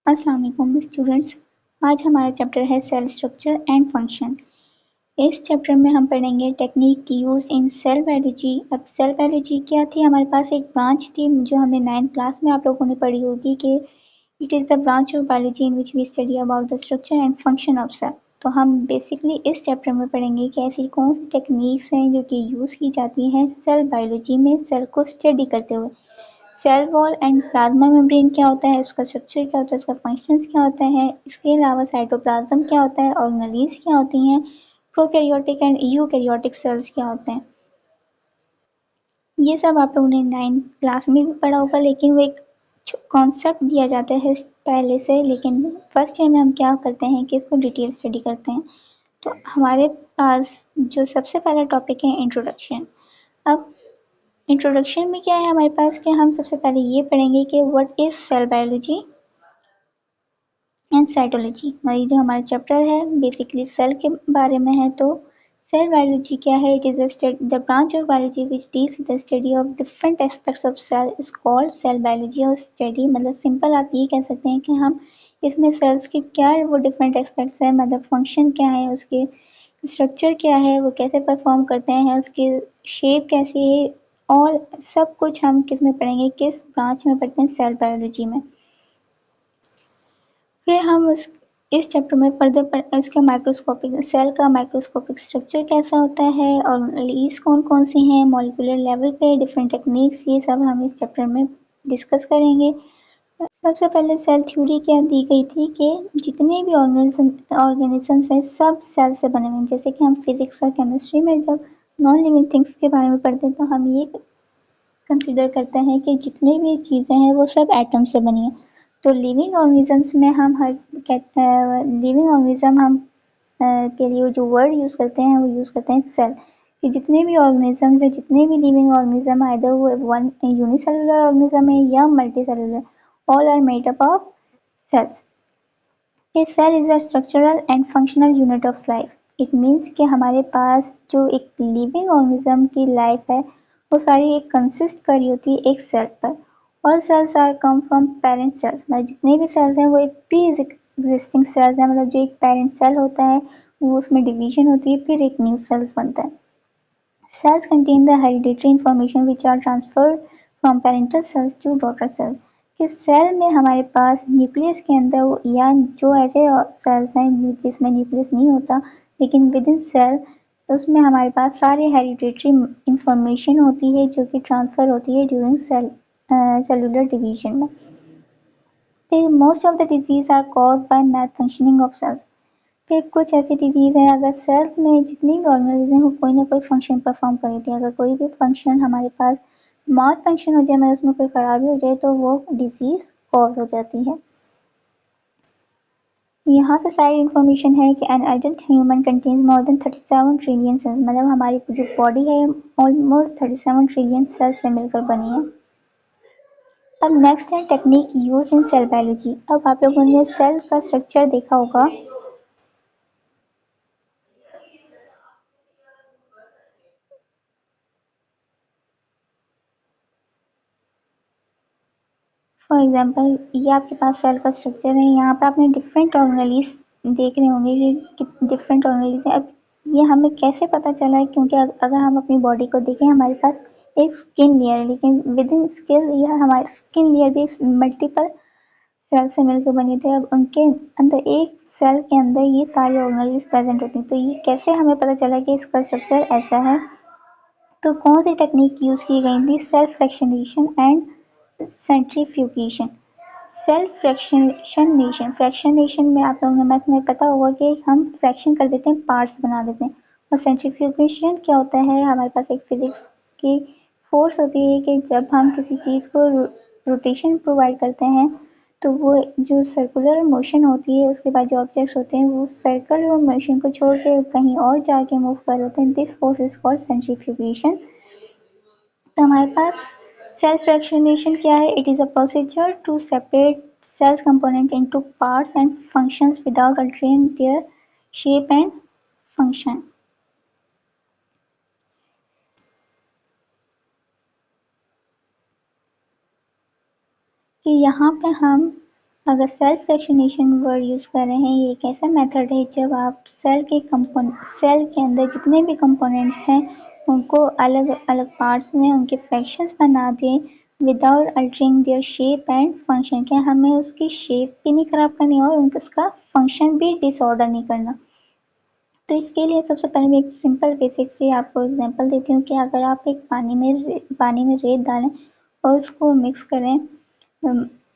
अस्सलाम वालेकुम स्टूडेंट्स। आज हमारा चैप्टर है सेल स्ट्रक्चर एंड फंक्शन। इस चैप्टर में हम पढ़ेंगे technique use in cell biology. अब सेल बायोलॉजी क्या थी? हमारे पास एक ब्रांच थी जो हमें 9th क्लास में आप लोगों ने पढ़ी होगी कि it is the branch of biology in which we study about the structure and function of cell. तो हम बेसिकली इस चैप्टर में पढ़ेंगे कि ऐसी कौन सी टेक्निक्स हैं जो कि यूज़ की जाती हैं सेल बायोलॉजी में सेल को स्टडी करते हुए। Cell wall and plasma membrane क्या होता है, उसका स्ट्रक्चर क्या होता है, उसका फंक्शंस क्या होते हैं, इसके अलावा साइटोप्लाज्म क्या होता है, ऑर्गेनेल्स क्या होती हैं, प्रोकैरियोटिक एंड यूकैरियोटिक सेल्स क्या होते हैं। ये सब आप लोगों ने 9th क्लास में भी पढ़ा होगा, लेकिन वो एक कॉन्सेप्ट दिया जाता है पहले से। लेकिन फर्स्ट ईयर में हम क्या करते हैं कि इसको डिटेल स्टडी करते हैं। तो हमारे पास जो सबसे पहला टॉपिक है इंट्रोडक्शन। अब इंट्रोडक्शन में क्या है हमारे पास कि हम सबसे पहले ये पढ़ेंगे कि what is cell biology and cytology. हमारी जो हमारा चैप्टर है बेसिकली सेल के बारे में है। तो सेल बायोलॉजी क्या है? It is the branch of biology which deals with the study of different aspects of cell is called cell biology. और स्टडी मतलब सिंपल आप ये कह सकते हैं कि हम इसमें सेल्स के क्या वो डिफरेंट एस्पेक्ट्स है, मतलब फंक्शन क्या है, उसके स्ट्रक्चर क्या है, वो कैसे परफॉर्म करते हैं, उसकी शेप कैसी है, और सब कुछ हम किस में पढ़ेंगे, किस ब्रांच में पढ़ते हैं, सेल बायोलॉजी में। फिर हम इस चैप्टर में फर्दर इसका माइक्रोस्कोपिक सेल का माइक्रोस्कोपिक स्ट्रक्चर कैसा होता है और लीज कौन कौन सी हैं, मॉलिक्यूलर लेवल पे डिफरेंट टेक्निक्स, ये सब हम इस चैप्टर में डिस्कस करेंगे। सबसे पहले सेल थ्योरी क्या दी गई थी कि जितने भी ऑर्गेनिजम्स हैं सब सेल से बने हुए हैं। जैसे कि हम फिजिक्स और केमिस्ट्री में जब नॉन लिविंग थिंग्स के बारे में पढ़ते हैं तो हम ये कंसिडर करते हैं कि जितनी भी चीज़ें हैं वो सब एटम से बनी हैं। तो लिविंग ऑर्गेनिजम्स में हम हर कहते हैं लिविंग ऑर्गेनिज्म हम के लिए जो वर्ड यूज़ करते हैं वो यूज़ करते हैं सेल। कि जितने भी ऑर्गेनिजम्स हैं, जितने भी लिविंग ऑर्गेनिज्म आइदर वो वन यूनिसेलुलर ऑर्गेनिज्म है या multicellular, all are made up of cells. A cell is a structural and functional unit of life. It means कि हमारे पास जो एक लिविंग ऑर्गेनिज्म की लाइफ है वो सारी एक कंसिस्ट कर रही होती है एक सेल पर। All cells are come from parent cells. मतलब जितने भी सेल्स हैं वो एक प्री एग्जिस्टिंग सेल्स हैं, मतलब जो एक पेरेंट सेल होता है वो उसमें डिवीजन होती है, फिर एक न्यू सेल्स बनता है। Cells contain the hereditary information which are transferred from parental cells to daughter cells. कि सेल में हमारे पास न्यूक्लियस के अंदर या जो ऐसे सेल्स हैं जिसमें न्यूक्लियस नहीं होता लेकिन विद इन सेल उसमें हमारे पास सारे हेरिडिटरी इंफॉर्मेशन होती है जो कि ट्रांसफ़र होती है ड्यूरिंग सेलुलर डिवीजन में। फिर most of the disease are cause by malfunctioning of cells. फिर कुछ ऐसी डिजीज़ हैं अगर सेल्स में जितनी भी ऑर्गेनिज्म हैं वो कोई ना कोई फंक्शन परफॉर्म कर रही थी, अगर कोई भी फंक्शन हमारे पास माल फंक्शन हो जाए, मतलब उसमें कोई खराबी हो जाए तो वो डिजीज़ कॉज हो जाती है। यहाँ पे सारी इन्फॉर्मेशन है कि an adult human contains more than 37 trillion cells. मतलब हमारी जो बॉडी है ऑलमोस्ट 37 ट्रिलियन सेल्स से मिलकर बनी है। अब नेक्स्ट है technique use in cell biology. अब आप लोगों ने सेल का स्ट्रक्चर देखा होगा। फॉर एग्जांपल ये आपके पास सेल का स्ट्रक्चर है, यहाँ पे आपने डिफरेंट ऑर्गेनेल्स देख रहे होंगे कि डिफरेंट ऑर्गेनेल्स हैं। अब ये हमें कैसे पता चला है? क्योंकि अगर हम अपनी बॉडी को देखें हमारे पास एक स्किन लेयर है, लेकिन विद इन स्किन यह हमारी स्किन लेयर भी मल्टीपल सेल से मिलकर बनी थी। अब उनके अंदर एक सेल के अंदर ये सारी ऑर्गेनेल्स प्रेजेंट होती हैं। तो ये कैसे हमें पता चला कि इसका स्ट्रक्चर ऐसा है? तो कौन सी टेक्निक यूज़ की गई थी? Cell fractionation and centrifugation. Cell fractionation में आप लोगों ने मैथ में पता होगा कि हम फ्रैक्शन कर देते हैं, पार्ट्स बना देते हैं। और सेंट्रीफ्यूगेशन क्या होता है? हमारे पास एक फिजिक्स की फोर्स होती है कि जब हम किसी चीज़ को रोटेशन प्रोवाइड करते हैं तो वो जो सर्कुलर मोशन होती है उसके बाद जो ऑब्जेक्ट्स होते हैं वो सर्कल और मोशन को छोड़ के कहीं और जाके मूव कर रहे होते हैं। This force is called centrifugation. तो हमारे पास सेल्फ फ्रैक्शनेशन क्या है? It is a procedure to separate cells component into parts and functions without altering their shape and function. कि यहाँ पे हम अगर सेल फ्रैक्शनेशन वर्ड यूज़ कर रहे हैं, ये एक ऐसा मेथड है जब आप सेल के अंदर जितने भी कंपोनेंट्स हैं उनको अलग अलग पार्ट्स में उनके फ्रैक्शंस बना दें without altering their shape and function. क्या हमें उसकी शेप भी नहीं खराब करनी और उसका फंक्शन भी डिसऑर्डर नहीं करना। तो इसके लिए सबसे पहले मैं एक सिंपल बेसिक से आपको एग्जांपल देती हूँ कि अगर आप एक पानी में रेत डालें और उसको मिक्स करें,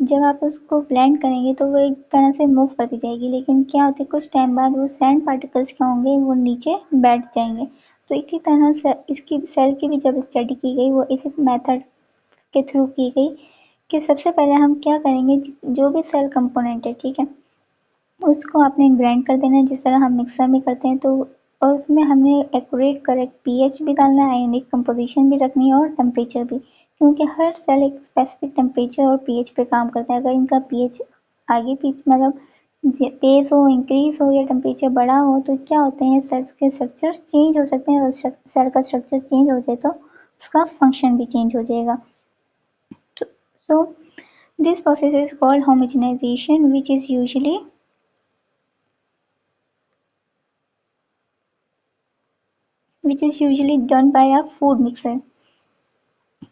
जब आप उसको ब्लेंड करेंगे तो वो एक तरह से मूव करती जाएगी, लेकिन क्या होता है कुछ टाइम बाद वो सैंड पार्टिकल्स क्या होंगे, वो नीचे बैठ जाएंगे। तो इसी तरह से इसकी सेल की भी जब स्टडी की गई वो इसी मेथड के थ्रू की गई कि सबसे पहले हम क्या करेंगे, जो भी सेल कंपोनेंट है, ठीक है, उसको आपने ग्राइंड कर देना है जिस तरह हम मिक्सर में करते हैं। तो और उसमें हमने एक्यूरेट करेक्ट पीएच भी डालना है, आयोनिक कंपोजिशन भी रखनी है और टेम्परेचर भी, क्योंकि हर सेल एक स्पेसिफिक टेम्परेचर और पीएच पे काम करता है। अगर इनका पीएच आगे पीछे मतलब तेज हो, इंक्रीज हो या टेम्परेचर बड़ा हो तो क्या होते हैं, सेल्स के स्ट्रक्चर चेंज हो सकते हैं और सेल का स्ट्रक्चर चेंज हो जाए तो उसका फंक्शन भी चेंज हो जाएगा। So this process is called homogenization which is usually done by a food mixer।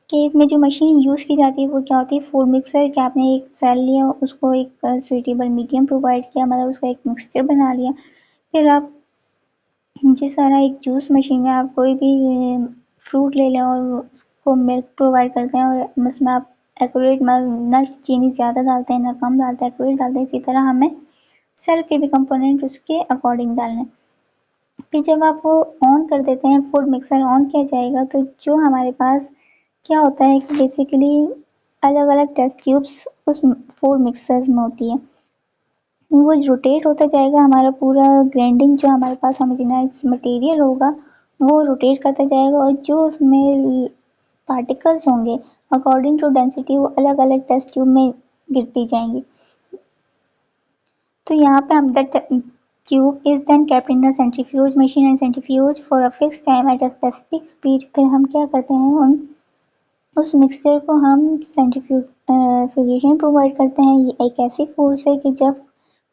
कि इसमें जो मशीन यूज़ की जाती है वो क्या होती है, फूड मिक्सर। कि आपने एक सेल लिया, उसको एक सुइटेबल मीडियम प्रोवाइड किया, मतलब उसका एक मिक्सचर बना लिया। फिर आप जिस तरह एक जूस मशीन में आप कोई भी फ्रूट ले लें और उसको मिल्क प्रोवाइड करते हैं और उसमें आप एक्यूरेट ना चीनी ज़्यादा डालते हैं ना कम डालते हैं, एक्यूरेट डालते हैं, इसी तरह हमें सेल के भी कंपोनेंट उसके अकॉर्डिंग डालने। फिर जब आप वो ऑन कर देते हैं, फूड मिक्सर ऑन किया जाएगा तो जो हमारे पास क्या होता है कि बेसिकली अलग अलग टेस्ट ट्यूब्स उस फूड मिक्सर में होती है, वो रोटेट होता जाएगा। हमारा पूरा ग्राइंडिंग जो हमारे पास होमोजेनाइज मटेरियल होगा वो रोटेट करता जाएगा और जो उसमें पार्टिकल्स होंगे अकॉर्डिंग टू डेंसिटी वो अलग अलग टेस्ट ट्यूब में गिरती जाएंगी। तो यहाँ पे हम tube is then kept in a centrifuge machine and centrifuge for a fixed time at a specific speed। फिर हम क्या करते हैं, उस मिक्सचर को हम सेंट्रीफ्यूगेशन प्रोवाइड करते हैं। ये एक ऐसी फोर्स है कि जब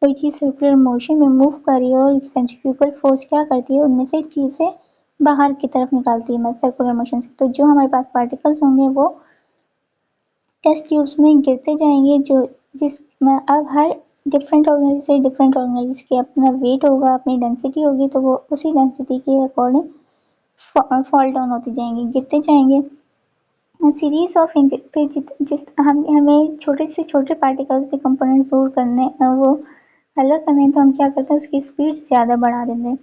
कोई चीज़ सर्कुलर मोशन में मूव कर रही है और सेंट्रीफ्यूगल फोर्स क्या करती है, उनमें से चीज़ें बाहर की तरफ निकालती है सर्कुलर मोशन से। तो जो हमारे पास पार्टिकल्स होंगे वो टेस्ट ट्यूब्स में गिरते जाएंगे, जो जिसमें अब हर डिफरेंट ऑर्गेनाइज से डिफरेंट ऑर्गेनाइज के अपना वेट होगा, अपनी डेंसिटी होगी, तो वो उसी डेंसिटी के अकॉर्डिंग फॉल डाउन होती जाएंगे, गिरते जाएंगे। सीरीज ऑफ फिर जिस हमें छोटे से छोटे पार्टिकल्स के कंपोनेंट दूर करने, वो अलग करने हैं, तो हम क्या करते हैं उसकी स्पीड ज़्यादा बढ़ा देते हैं।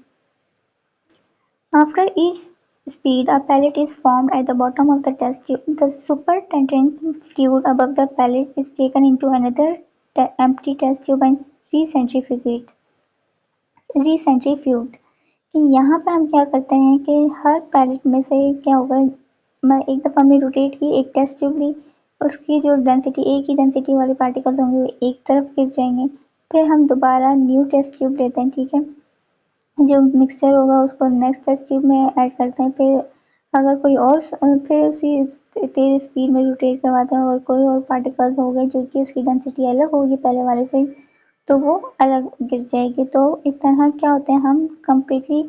After each speed, a pellet is formed at the bottom of the test tube. The supernatant fluid above the pellet is taken into another empty test tube and recentrifuged। कि यहाँ पे हम क्या करते हैं कि हर पैलेट में से क्या होगा, मैं एक दफ़ा हमने रोटेट की, एक टेस्ट ट्यूब ली, उसकी जो डेंसिटी एक ही डेंसिटी वाले पार्टिकल्स होंगे वो एक तरफ गिर जाएंगे। फिर हम दोबारा न्यू टेस्ट ट्यूब लेते हैं, ठीक है, जो मिक्सचर होगा उसको नेक्स्ट टेस्ट ट्यूब में ऐड करते हैं। फिर अगर कोई और फिर उसी तेज़ स्पीड में रोटेट करवाते हैं और कोई और पार्टिकल्स हो गए जो कि उसकी डेंसिटी अलग होगी पहले वाले से, तो वो अलग गिर जाएगी। तो इस तरह क्या होता है, हम कम्प्लीटली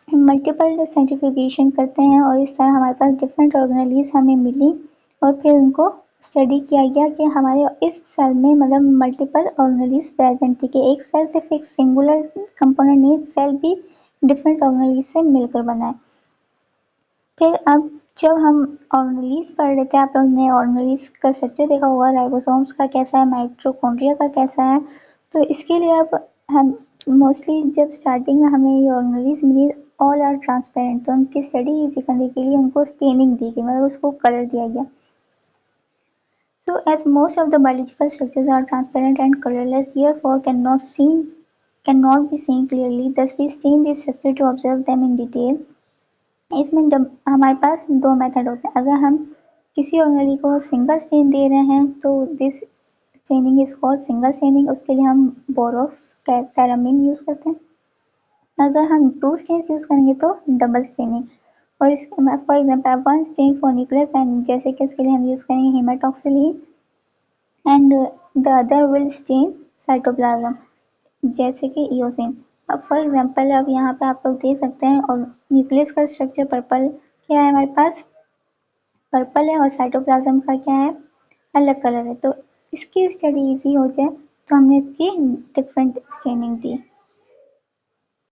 मल्टीपल सेंट्रीफ्यूगेशन करते हैं और इस तरह हमारे पास डिफरेंट ऑर्गेनेलिज हमें मिली और फिर उनको स्टडी किया गया कि हमारे इस सेल में मतलब मल्टीपल ऑर्गेनेलिज प्रेजेंट थी, कि एक सेल सिर्फ एक सिंगुलर कंपोनेंट नहीं, सेल भी डिफरेंट ऑर्गेनेलिज से मिलकर बना है। फिर अब जब हम ऑर्गेनेलिज पढ़ रहे थे, आप लोगों ने ऑर्गेनेलिज का स्ट्रक्चर देखा होगा, राइबोसोम्स का कैसा है, माइटोकॉन्ड्रिया का कैसा है। तो इसके लिए अब हम मोस्टली जब स्टार्टिंग में हमें ये ऑर्गेनेलिज मिली, ऑल आर ट्रांसपेरेंट, तो उनकी स्टडी इजी करने के लिए उनको स्टेनिंग दी गई, मतलब उसको कलर दिया गया। So as most of the biological structures are transparent and colorless, therefore cannot be seen clearly, thus we stain this structure to observe them in detail। इसमें हमारे पास दो मेथड होते हैं। अगर हम किसी ऑर्गेनेली को सिंगल स्टेन दे रहे हैं तो this staining is called single staining, उसके लिए हम बोरोक्स सेरामिन यूज़ करते हैं। अगर हम 2 स्टेन्स यूज़ करेंगे तो डबल स्टेनिंग, और इसके for example 1 stain for nucleus and जैसे कि उसके लिए हम यूज़ करेंगे haematoxylin and the other will stain cytoplasm, जैसे कि ईओसिन। अब फॉर एग्जांपल अब यहाँ पे आप लोग देख सकते हैं और न्यूक्लियस का स्ट्रक्चर पर्पल क्या है हमारे पास, पर्पल है, और साइटोप्लाज्म का क्या है, अलग कलर है। तो इसकी स्टडी इजी हो जाए तो हमने इसकी डिफरेंट स्टेनिंग दी।